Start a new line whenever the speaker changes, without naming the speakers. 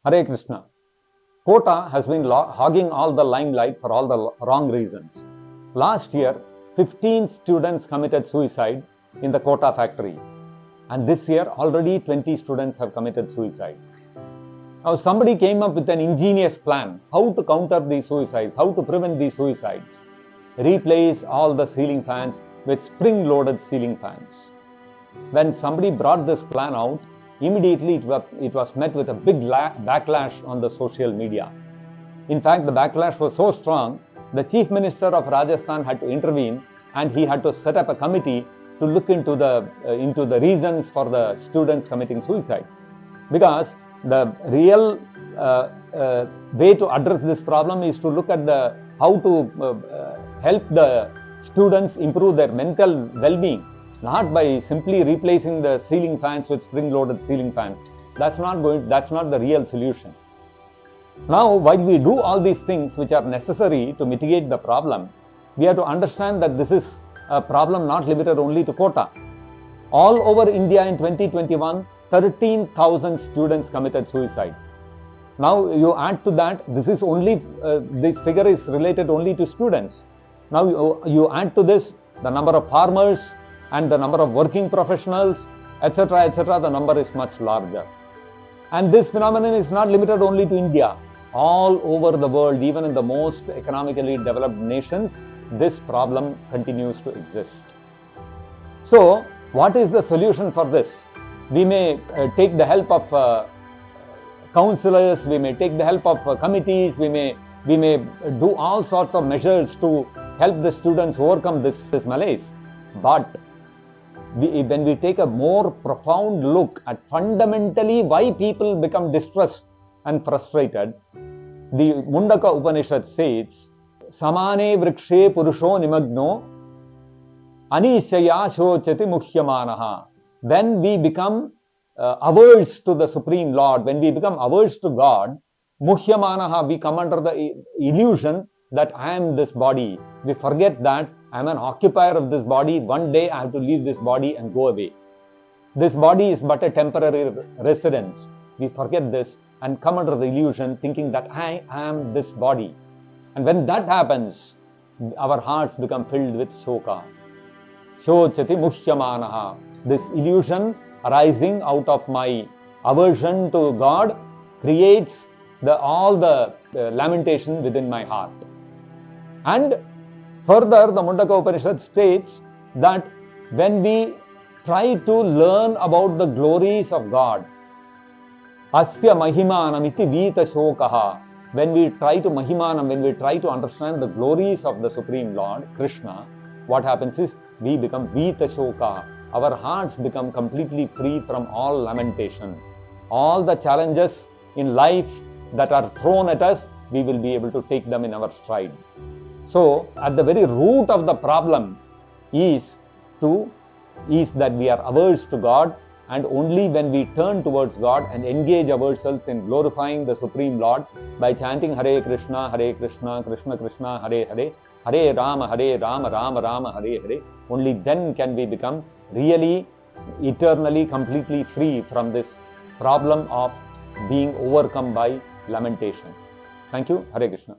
Hare Krishna. Kota has been hogging all the limelight for all the wrong reasons. Last year, 15 students committed suicide in the Kota factory. And this year, already 20 students have committed suicide. Now, somebody came up with an ingenious plan how to counter these suicides, how to prevent these suicides. Replace all the ceiling fans with spring-loaded ceiling fans. When somebody brought this plan out, immediately it was met with a big backlash on the social media. In fact, the backlash was so strong, the Chief Minister of Rajasthan had to intervene and he had to set up a committee to look into the reasons for the students committing suicide. Because the real way to address this problem is to look at how to help the students improve their mental well-being, not by simply replacing the ceiling fans with spring-loaded ceiling fans. That's not the real solution. Now, while we do all these things which are necessary to mitigate the problem, we have to understand that this is a problem not limited only to Kota. All over India in 2021, 13,000 students committed suicide. Now, you add to that, this figure is related only to students. Now, you add to this the number of farmers and the number of working professionals, etc., the number is much larger. And this phenomenon is not limited only to India. All over the world, even in the most economically developed nations, this problem continues to exist. So, what is the solution for this? We may take the help of counselors, we may take the help of committees, we may do all sorts of measures to help the students overcome this malaise. But when we take a more profound look at fundamentally why people become distressed and frustrated, the Mundaka Upanishad says, Samane vrikshe purusho nimagno anishaya shochati mukhyamanaha. When we become averse to the Supreme Lord, when we become averse to God, mukhyamanaha, we come under the illusion that I am this body. We forget that I am an occupier of this body. One day I have to leave this body and go away. This body is but a temporary residence. We forget this and come under the illusion thinking that I am this body. And when that happens, our hearts become filled with shoka. Shochati mukhyamanaha. This illusion arising out of my aversion to God creates all the lamentation within my heart. And further, the Mundaka Upanishad states that when we try to learn about the glories of God, Asya Mahimanam iti Vita Shokaha, when we try to understand the glories of the Supreme Lord, Krishna, what happens is we become Vita Shoka. Our hearts become completely free from all lamentation. All the challenges in life that are thrown at us, we will be able to take them in our stride. So, at the very root of the problem is that we are averse to God, and only when we turn towards God and engage ourselves in glorifying the Supreme Lord by chanting Hare Krishna, Krishna Krishna, Hare Hare, Hare Rama, Rama Rama, Hare Hare, only then can we become really, eternally, completely free from this problem of being overcome by lamentation. Thank you. Hare Krishna.